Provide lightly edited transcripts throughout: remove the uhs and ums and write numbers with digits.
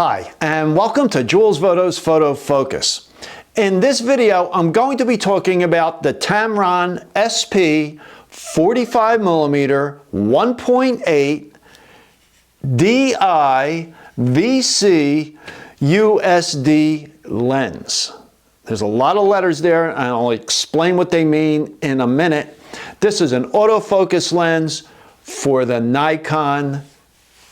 Hi, and welcome to Jules Voto's Photo Focus. In this video, I'm going to be talking about the Tamron SP 45mm 1.8 DI VC USD lens. There's a lot of letters there, and I'll explain what they mean in a minute. This is an autofocus lens for the Nikon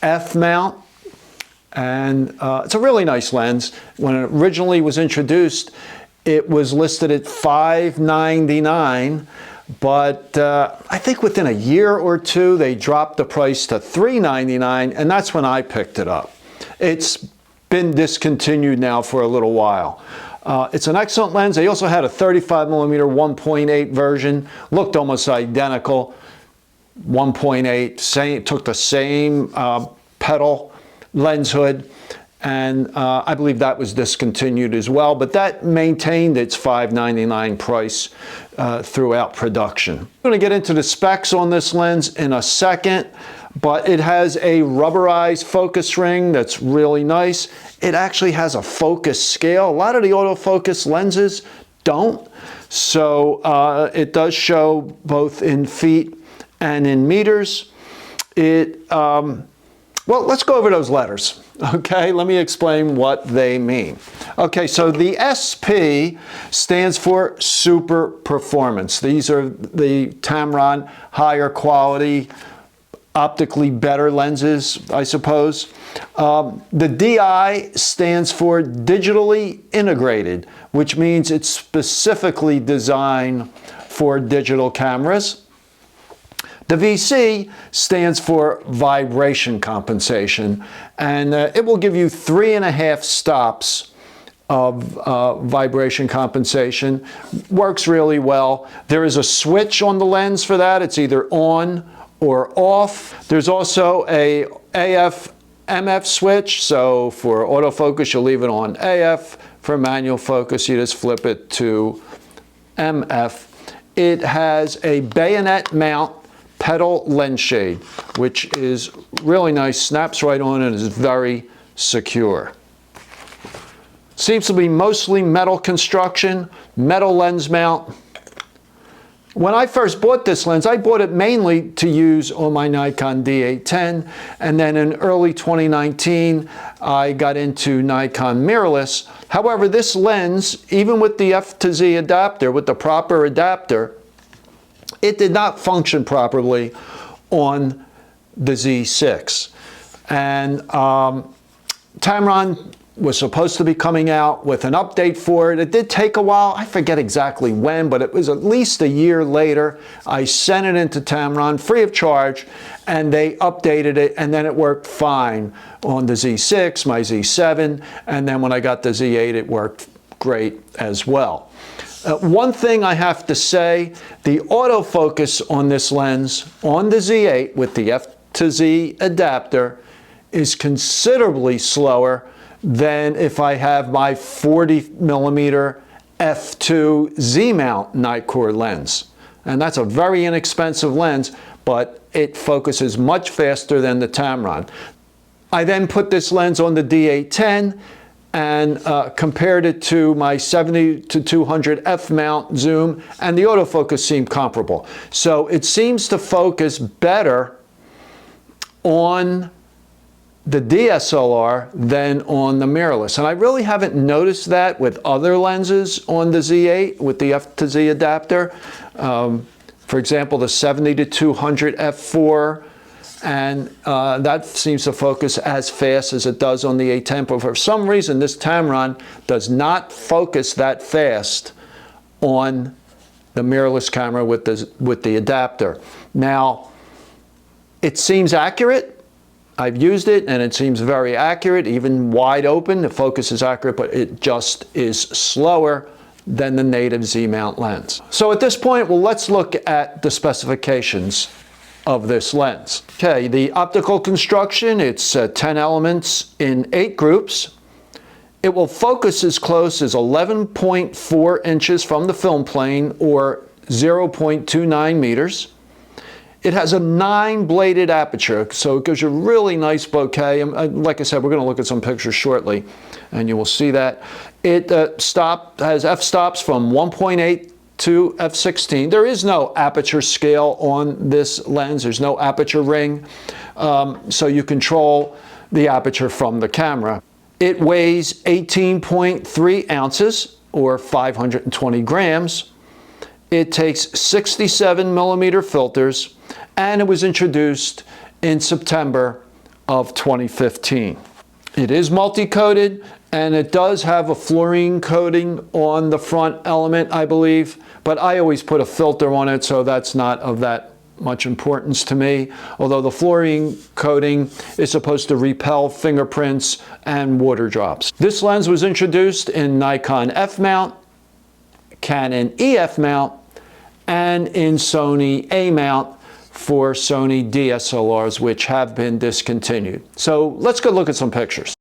F mount. And it's a really nice lens. When it originally was introduced, it was listed at $599, but I think within a year or two, they dropped the price to $399, and that's when I picked it up. It's been discontinued now for a little while. It's an excellent lens. They also had a 35mm 1.8 version, looked almost identical. 1.8, took the same petal lens hood, and I believe that was discontinued as well, but that maintained its $599 price throughout production. I'm going to get into the specs on this lens in a second, but it has a rubberized focus ring that's really nice. It actually has a focus scale. A lot of the autofocus lenses don't, so it does show both in feet and in meters. Well, let's go over those letters, okay? Let me explain what they mean. Okay, so the SP stands for super performance. These are the Tamron higher quality, optically better lenses, I suppose. The DI stands for digitally integrated, which means it's specifically designed for digital cameras. The VC stands for vibration compensation, and it will give you 3.5 stops of vibration compensation. Works really well. There is a switch on the lens for that. It's either on or off. There's also a AF MF switch, so for autofocus you'll leave it on AF. For manual focus you just flip it to MF. It has a bayonet mount petal lens shade, which is really nice, snaps right on and is very secure. Seems to be mostly metal construction, metal lens mount. When I first bought this lens, I bought it mainly to use on my Nikon D810, and then in early 2019, I got into Nikon mirrorless. However, this lens, even with the F to Z adapter, with the proper adapter, it did not function properly on the Z6. And Tamron was supposed to be coming out with an update for it. It did take a while. I forget exactly when, but it was at least a year later. I sent it into Tamron free of charge, and they updated it, and then it worked fine on the Z6, my Z7, and then when I got the Z8, it worked great as well. One thing I have to say, the autofocus on this lens, on the Z8 with the F to Z adapter, is considerably slower than if I have my 40mm f2 Z mount Nikkor lens. And that's a very inexpensive lens, but it focuses much faster than the Tamron. I then put this lens on the D810 and compared it to my 70-200 f mount zoom, and the autofocus seemed comparable. So it seems to focus better on the DSLR than on the mirrorless. And I really haven't noticed that with other lenses on the Z8 with the F to Z adapter. For example, the 70-200 f4, and that seems to focus as fast as it does on the A10, but for some reason this Tamron does not focus that fast on the mirrorless camera with the adapter. Now, it seems accurate. I've used it and it seems very accurate, even wide open. The focus is accurate, but it just is slower than the native Z mount lens. So at this point, well, let's look at the specifications of this lens. Okay, the optical construction, it's 10 elements in 8 groups. It will focus as close as 11.4 inches from the film plane, or 0.29 meters. It has a 9-bladed aperture, so it gives you a really nice bokeh. And like I said, we're going to look at some pictures shortly, and you will see that. It has f-stops from 1.8 to f/16. There is no aperture scale on this lens. There's no aperture ring, so you control the aperture from the camera. It weighs 18.3 ounces, or 520 grams. It takes 67mm filters, and it was introduced in September of 2015. It is multi-coated, and it does have a fluorine coating on the front element, I believe, but I always put a filter on it, so that's not of that much importance to me, although the fluorine coating is supposed to repel fingerprints and water drops. This lens was introduced in Nikon F mount, Canon EF mount, and in Sony A mount for Sony DSLRs, which have been discontinued. So let's go look at some pictures.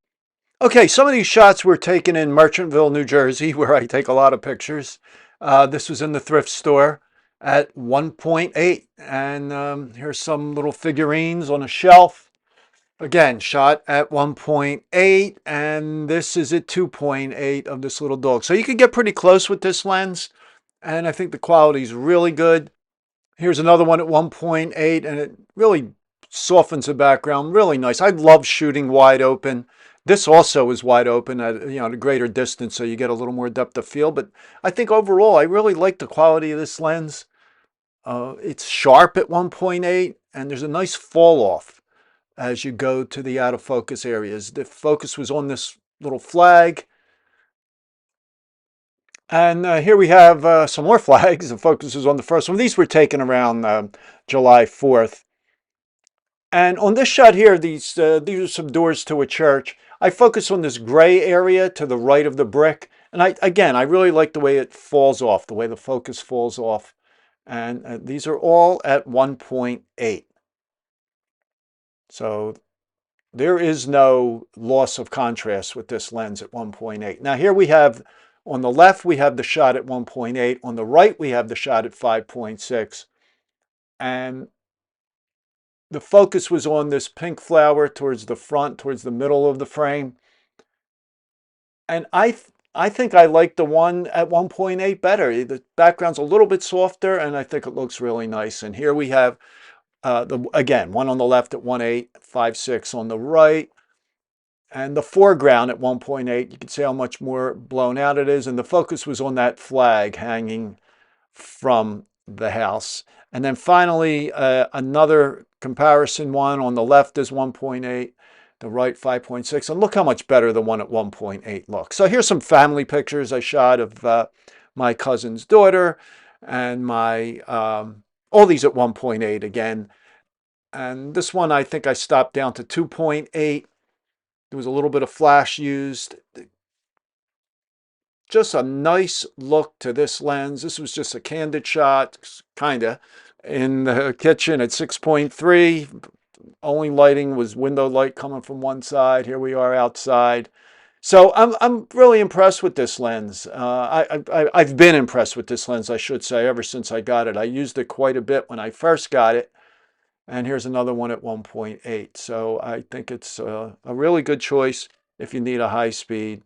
Okay, some of these shots were taken in Merchantville, New Jersey, where I take a lot of pictures. This was in the thrift store at 1.8, and here's some little figurines on a shelf. Again, shot at 1.8, and this is at 2.8 of this little dog. So you can get pretty close with this lens, and I think the quality is really good. Here's another one at 1.8, and it really softens the background. Really nice. I love shooting wide open. This also is wide open at a greater distance, so you get a little more depth of field. But I think overall, I really like the quality of this lens. It's sharp at 1.8, and there's a nice fall off as you go to the out of focus areas. The focus was on this little flag. And here we have some more flags. The focus is on the first one. These were taken around July 4th. And on this shot here, these are some doors to a church. I focus on this gray area to the right of the brick. And I really like the way it falls off, the way the focus falls off. And these are all at 1.8. So there is no loss of contrast with this lens at 1.8. Now here we have, on the left, we have the shot at 1.8. On the right, we have the shot at 5.6. And the focus was on this pink flower towards the front, towards the middle of the frame. And I think I like the one at 1.8 better. The background's a little bit softer, and I think it looks really nice. And here we have, again, one on the left at 1.8, 5.6 on the right. And the foreground at 1.8, you can see how much more blown out it is. And the focus was on that flag hanging from the house. And then finally, another comparison one. On the left is 1.8, the right 5.6. And look how much better the one at 1.8 looks. So here's some family pictures I shot of my cousin's daughter and my, all these at 1.8 again. And this one, I think I stopped down to 2.8. There was a little bit of flash used. Just a nice look to this lens. This was just a candid shot, kinda, in the kitchen at 6.3. Only lighting was window light coming from one side. Here we are outside. So I'm really impressed with this lens. I've been impressed with this lens, I should say, ever since I got it. I used it quite a bit when I first got it. And here's another one at 1.8. So I think it's a really good choice if you need a high-speed,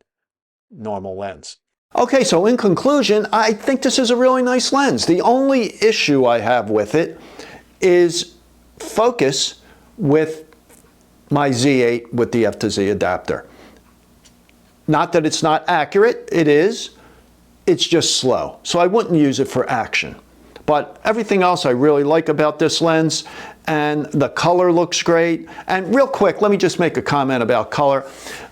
normal lens. Okay, so in conclusion, I think this is a really nice lens. The only issue I have with it is focus with my Z8 with the F to Z adapter. Not that it's not accurate, it is. It's just slow. So I wouldn't use it for action. But everything else I really like about this lens, and the color looks great. And real quick, let me just make a comment about color.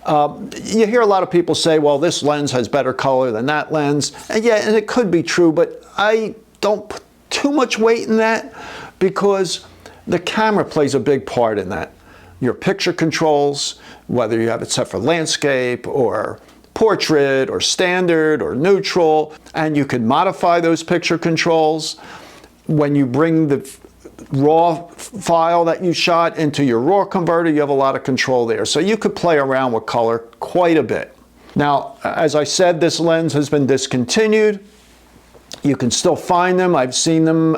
You hear a lot of people say, well, this lens has better color than that lens. And yeah, and it could be true, but I don't put too much weight in that because the camera plays a big part in that. Your picture controls, whether you have it set for landscape or portrait or standard or neutral, and you can modify those picture controls. When you bring the raw file that you shot into your RAW converter, you have a lot of control there. So you could play around with color quite a bit. Now, as I said, this lens has been discontinued. You can still find them. I've seen them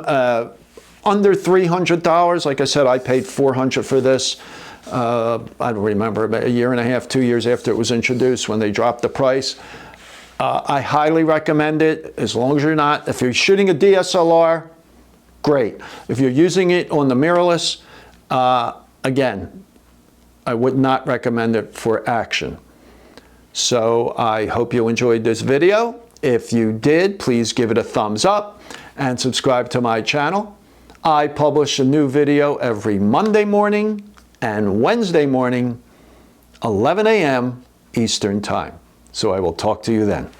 under $300. Like I said, I paid $400 for this. I don't remember, about a year and a half, 2 years after it was introduced when they dropped the price. I highly recommend it, as long as you're not, if you're shooting a DSLR, great. If you're using it on the mirrorless, again, I would not recommend it for action. So I hope you enjoyed this video. If you did, please give it a thumbs up and subscribe to my channel. I publish a new video every Monday morning and Wednesday morning, 11 a.m. Eastern Time. So I will talk to you then.